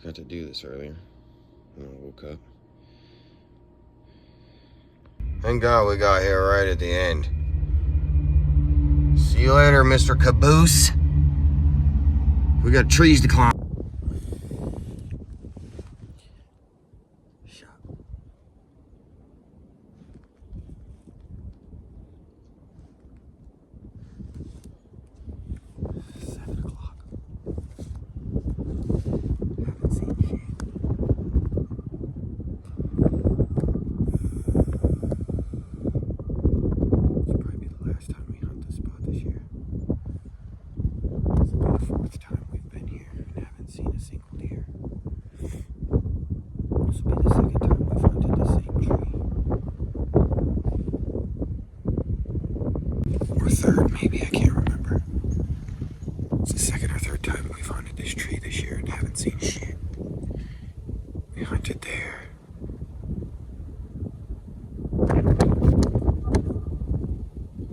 Forgot to do this earlier when I woke up. Thank God we got here right at the end. See you later, Mr. Caboose. We got trees to climb. Third, maybe, I can't remember. It's the second or third time we've hunted this tree this year and haven't seen shit. We hunted there.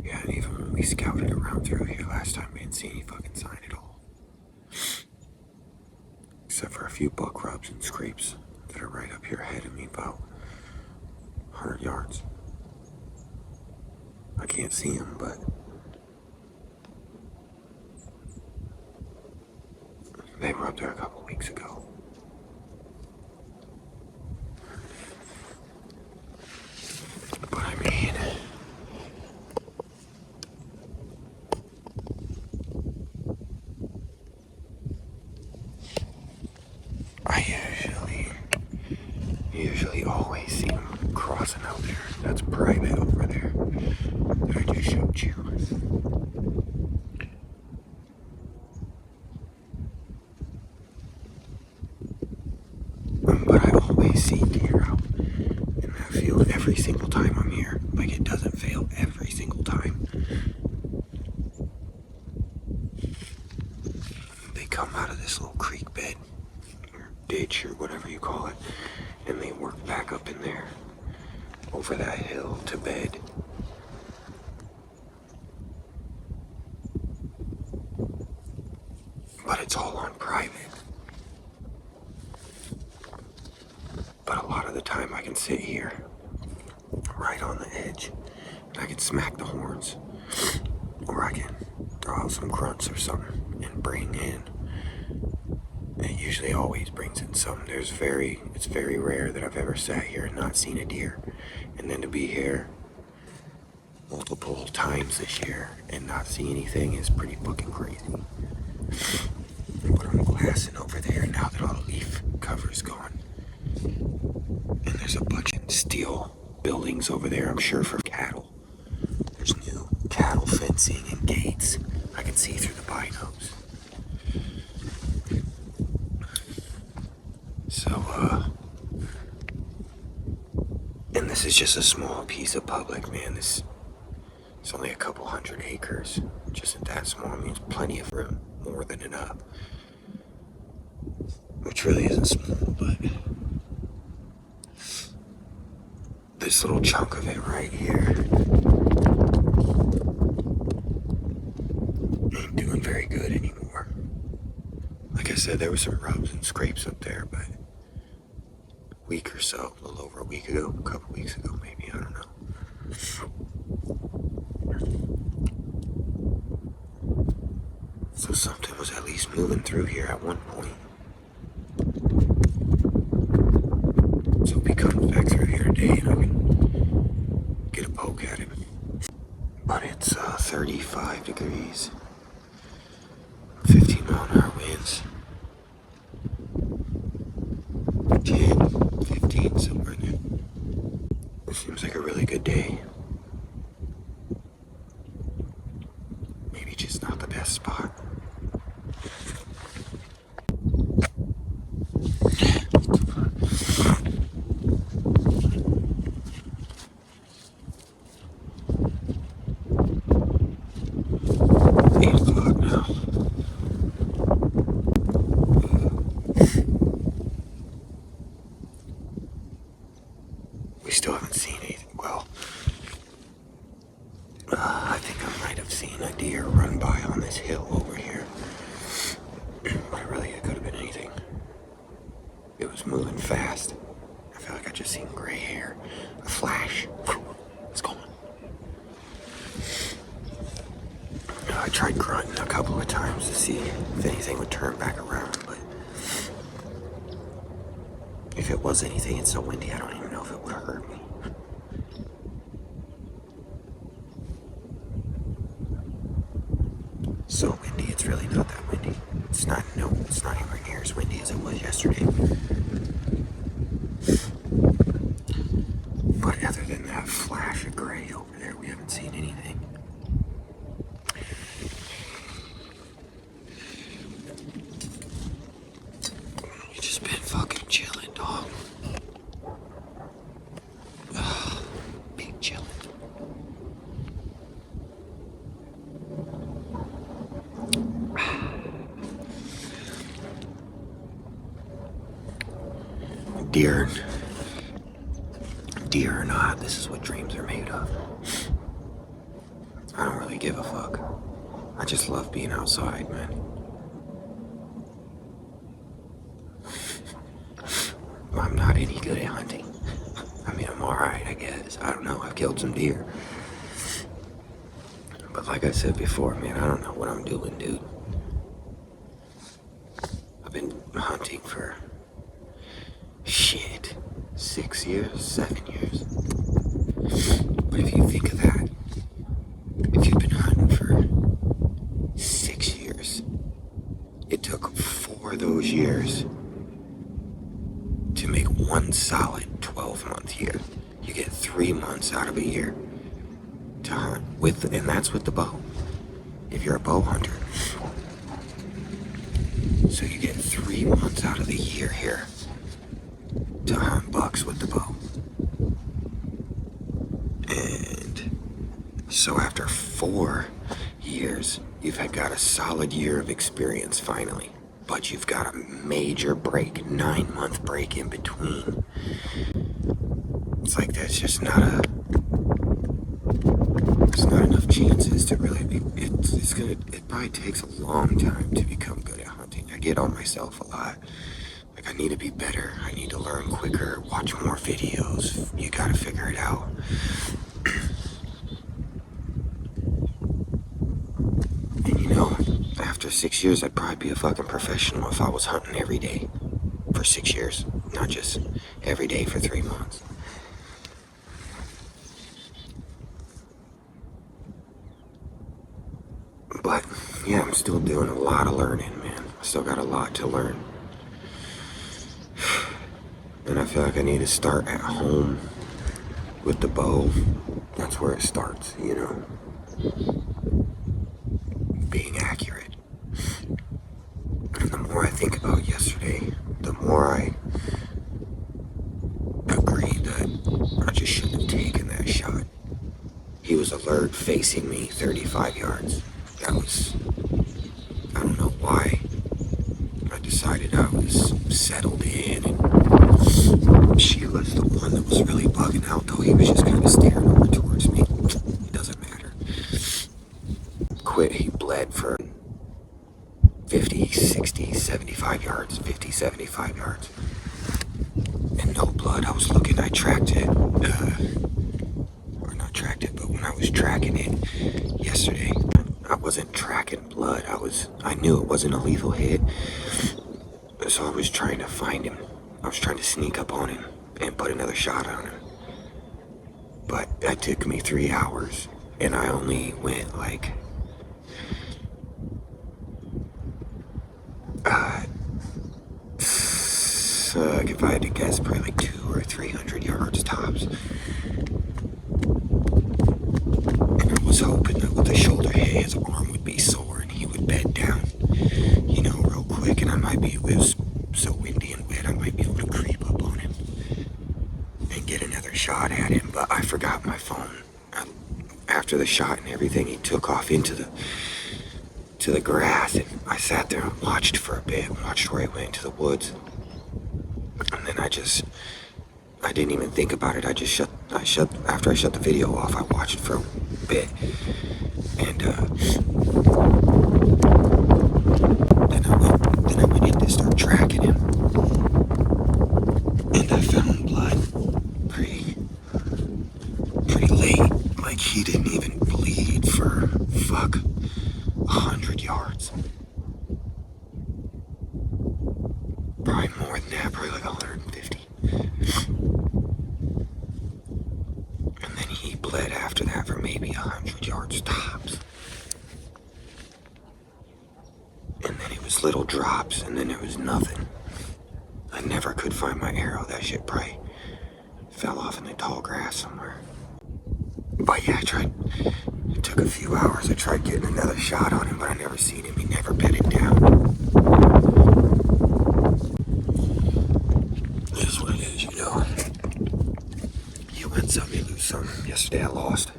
Yeah, and even when we scouted around through here last time, we didn't see any fucking sign at all. Except for a few buck rubs and scrapes that are right up here ahead of me, about 100 yards. I can't see them, but they were up there a couple weeks ago. But I mean, I usually always see them crossing out there. That's private over there that I just showed you. But I always see deer out in that field every single time I'm here. Like, it doesn't fail every single time. They come out of this little creek bed or ditch or whatever you call it, and they work back up in there over that hill to bed. But it's all on private. But a lot of the time I can sit here, right on the edge, and I can smack the horns. Or I can throw out some grunts or something and bring in. It usually always brings in something. It's very rare that I've ever sat here and not seen a deer. And then to be here multiple times this year and not see anything is pretty fucking crazy. But I'm glassing over there now that all the leaf cover's gone. And there's a bunch of steel buildings over there, I'm sure, for cattle. There's new cattle fencing and gates. I can see through the binos. So, and this is just a small piece of public, man. It's only a couple 100 acres. Just that small. I mean, it's plenty of room. More than enough. Which really isn't small, but this little chunk of it right here ain't doing very good anymore. Like I said, there was some rubs and scrapes up there, but a week or so, a little over a week ago, a couple weeks ago maybe, I don't know. So something was at least moving through here at one point. So if he comes back through here today and I can get a poke at him. But it's 35 degrees, 15 mile an hour winds, 10, 15, somewhere in there. It seems like a really good day. Maybe just not the best spot. moving fast. I feel like I just seen gray hair. A flash. It's gone. I tried grunting a couple of times to see if anything would turn back around, but if it was anything, it's so windy, I don't even know if it would have hurt me. So windy, it's really not that windy. It's not anywhere near as windy as it was yesterday. But other than that flash of gray over there, we haven't seen anything. We just been fucking chilling, dog. Big chilling. Deer or not, this is what dreams are made of. I don't really give a fuck. I just love being outside, man. I'm not any good at hunting. I mean, I'm alright, I guess. I don't know, I've killed some deer. But like I said before, man, I don't know what I'm doing, dude. I've been hunting for 6 years, 7 years. But if you think of that, if you've been hunting for 6 years, it took 4 of those years to make one solid 12-month year. You get 3 months out of a year to hunt with, and that's with the bow. If you're a bow hunter. So you get 3 months out of the year here to hunt bucks with the bow. And so after 4 years, you've got a solid year of experience finally. But you've got a major break, 9-month break in between. It's like there's just not enough chances to really be, it probably takes a long time to become good at hunting. I get on myself a lot. Like, I need to be better. I need to learn quicker, watch more videos. You gotta figure it out. And you know, after 6 years, I'd probably be a fucking professional if I was hunting every day for 6 years, not just every day for 3 months. But yeah, I'm still doing a lot of learning, man. I still got a lot to learn. And I feel like I need to start at home with the bow. That's where it starts, you know. Being accurate. And the more I think about yesterday, the more I agree that I just shouldn't have taken that shot. He was alert, facing me 35 yards. I don't know why. I decided I was settled in, and Sheila's the one that was really bugging out, though. He was just kind of staring over towards me. It doesn't matter. He bled for 50, 60, 75 yards, 50, 75 yards. And no blood. I tracked it, or not tracked it, but when I was tracking it yesterday, I wasn't tracking blood. I knew it wasn't a lethal hit. So I was trying to find him. I was trying to sneak up on him and put another shot on him. But that took me 3 hours, and I only went like if I had to guess, probably like 200 or 300 yards tops. And I was hoping that with the shoulder hit, his arm would be sore and he would bed down, you know, real quick. And it was so windy and wet, I might be able to creep up on him and get another shot at him. But I forgot my phone. After the shot and everything, he took off into the grass, and I sat there and watched for a bit, watched where he went into the woods. And then I didn't even think about it. After I shut the video off, I watched for a bit. And then I went in to start tracking him. Nah, probably like 150. And then he bled after that for maybe 100 yards tops. And then it was little drops, and then there was nothing. I never could find my arrow. That shit probably fell off in the tall grass somewhere. But yeah, I tried. It took a few hours. I tried getting another shot on him, but I never seen him. He never bedded down. It is what it is, you know. You win some, you lose some. Yesterday I lost.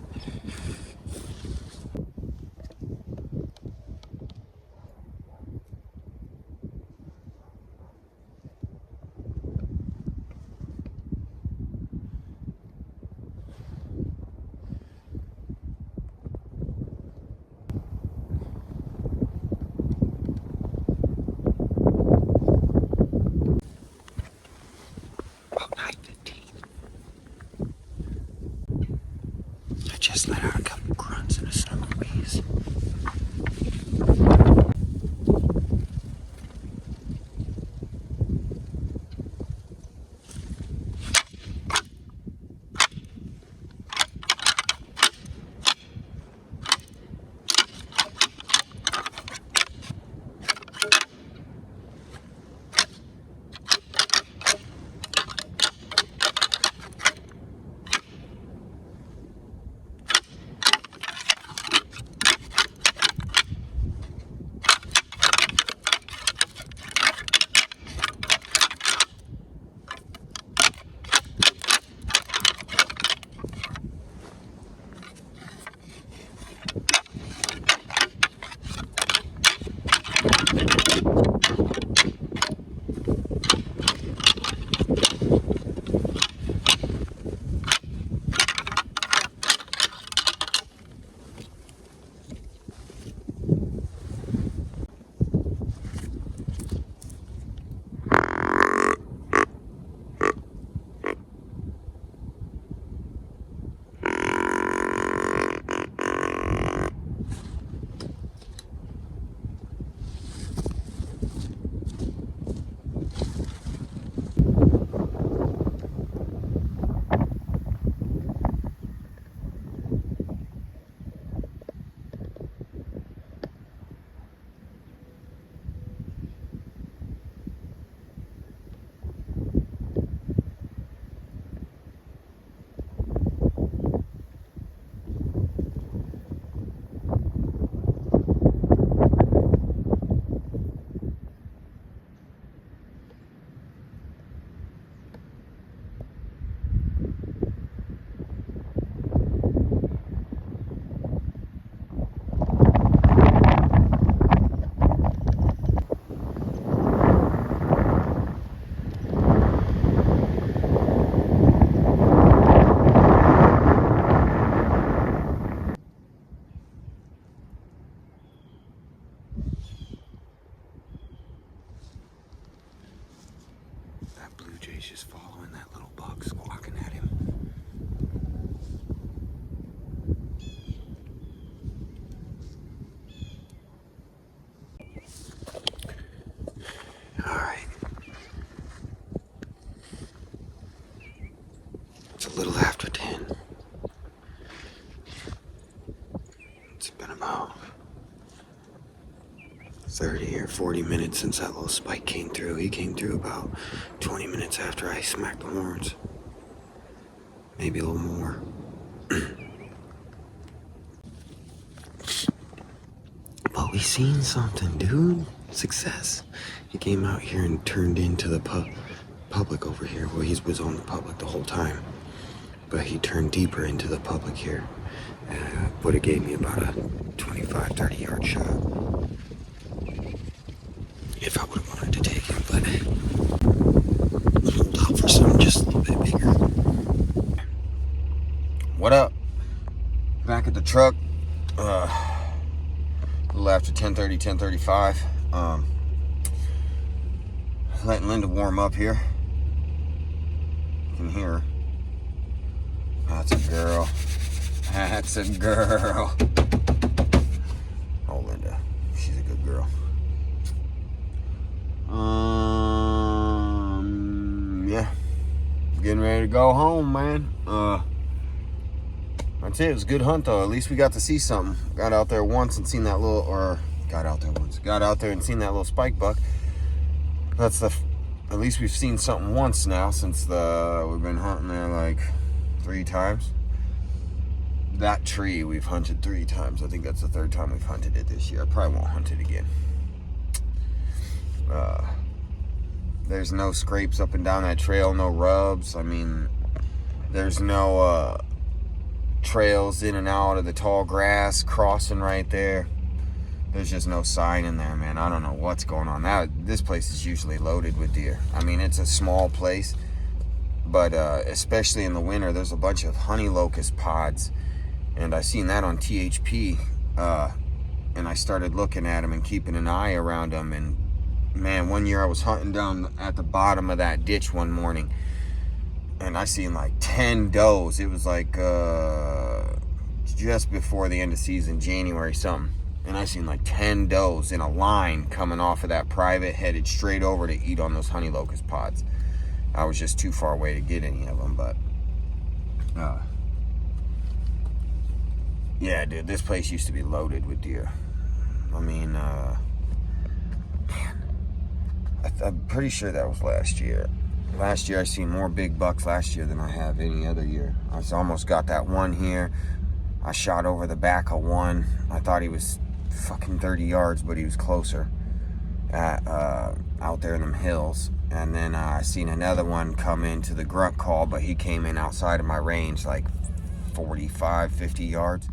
About 9:15. I just let out a couple grunts and a snuggle wheeze. That blue jay's just following that little buck squawking at him. Alright. It's a little after 10. It's been about 30 or 40 minutes since that little spike came through. He came through about 20 minutes after I smacked the horns. Maybe a little more. But we seen something, dude. Success. He came out here and turned into the public over here. Well, he was on the public the whole time. But he turned deeper into the public here. Would have gave me about a 25, 30 yard shot. If I would have wanted to take him, but hold out for something just a little bit bigger. What up? Back at the truck. A little after 10:30, 10:35. Letting Linda warm up here. You can hear her. That's a girl. That's a girl. Oh, Linda. She's a good girl. ready to go home, man. That's it. It was a good hunt, though. At least we got to see something. Got out there once and seen that little, got out there and seen that little spike buck. That's at least we've seen something once now since we've been hunting there like 3 times. That tree we've hunted 3 times. I think that's the 3rd time we've hunted it this year. I probably won't hunt it again. There's no scrapes up and down that trail, no rubs. I mean, there's no trails in and out of the tall grass crossing right there. There's just no sign in there, man. I don't know what's going on. This place is usually loaded with deer. I mean, it's a small place, but especially in the winter, there's a bunch of honey locust pods, and I seen that on THP, and I started looking at them and keeping an eye around them. And man, one year I was hunting down at the bottom of that ditch one morning, and I seen like 10 does. It was like just before the end of season, January something. And I seen like 10 does in a line coming off of that private, headed straight over to eat on those honey locust pods. I was just too far away to get any of them, but yeah, dude, this place used to be loaded with deer. I mean, man, I'm pretty sure that was last year. Last year I seen more big bucks last year than I have any other year. I almost got that one here. I shot over the back of one. I thought he was fucking 30 yards, but he was closer out there in them hills. And then I seen another one come into the grunt call, but he came in outside of my range like 45, 50 yards.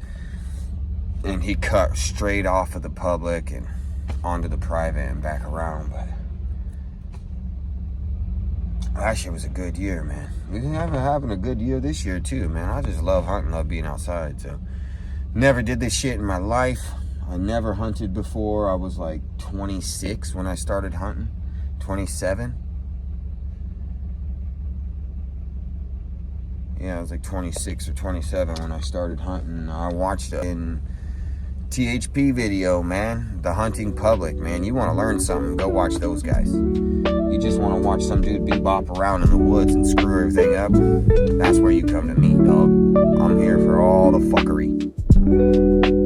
And he cut straight off of the public and onto the private and back around. But last year was a good year, man. We've been having a good year this year too, man. I just love hunting, love being outside. So never did this shit in my life. I never hunted before. I was like 26 when I started hunting. 27. Yeah, I was like 26 or 27 when I started hunting. I watched it in THP video, man. The Hunting Public, man. You want to learn something, go watch those guys. You just want to watch some dude bebop around in the woods and screw everything up. That's where you come to me, dog. I'm here for all the fuckery.